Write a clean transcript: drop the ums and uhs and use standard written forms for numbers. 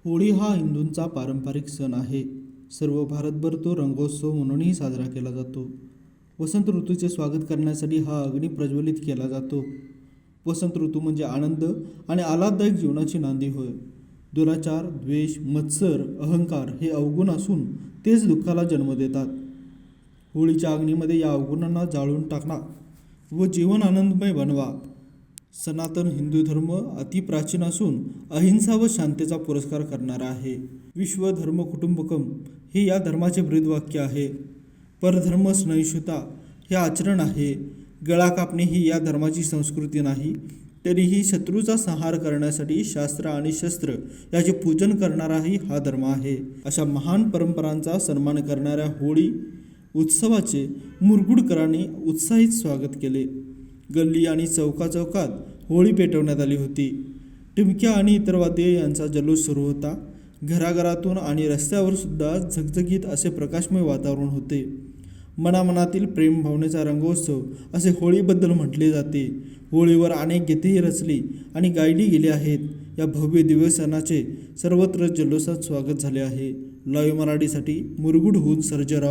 होळी हा हिंदूंचा पारंपरिक सण आहे. सर्व भारतभर तो रंगोत्सव म्हणूनही साजरा केला जातो. वसंत ऋतूचे स्वागत करण्यासाठी हा अग्नी प्रज्वलित केला जातो. वसंत ऋतू म्हणजे आनंद आणि आल्हाददायक जीवनाची नांदी होय. दुराचार, द्वेष, मत्सर, अहंकार हे अवगुण असून तेच दुःखाला जन्म देतात. होळीच्या अग्नीमध्ये या अवगुणांना जाळून टाका व जीवन आनंदमय बनवा. सनातन हिंदू धर्म अतिप्राचीन असून अहिंसा व शांतीचा पुरस्कार करणारा आहे. विश्व धर्म कुटुंबकम हे या धर्माचे ब्रीदवाक्य आहे. परधर्म सहिष्णुता हे आचरण आहे. गळा कापणे ही या धर्माची संस्कृती नाही. तरीही शत्रूचा संहार करण्यासाठी शास्त्र आणि शस्त्र याचे पूजन करणाराही हा धर्म आहे. अशा महान परंपरांचा सन्मान करणाऱ्या होळी उत्सवाचे मुरगुडकरांनी उत्साहित स्वागत केले. गल्ली आणि चौकाचौकात होळी पेटवण्यात आली होती. टिमक्या आणि इतर वाद्ये यांचा जल्लोष सुरू होता. घराघरातून आणि रस्त्यावर सुद्धा झगझगीत असे प्रकाशमय वातावरण होते. मनामनातील प्रेम भावनेचा रंगोत्सव असे होळीबद्दल म्हटले जाते. होळीवर अनेक गीतेही रचली आणि गायली गेली आहेत. या भव्य दिव्य सणाचे सर्वत्र जल्लोषात स्वागत झाले आहे. लाईव्ह मराठीसाठी मुरगुडहून सर्जेराव.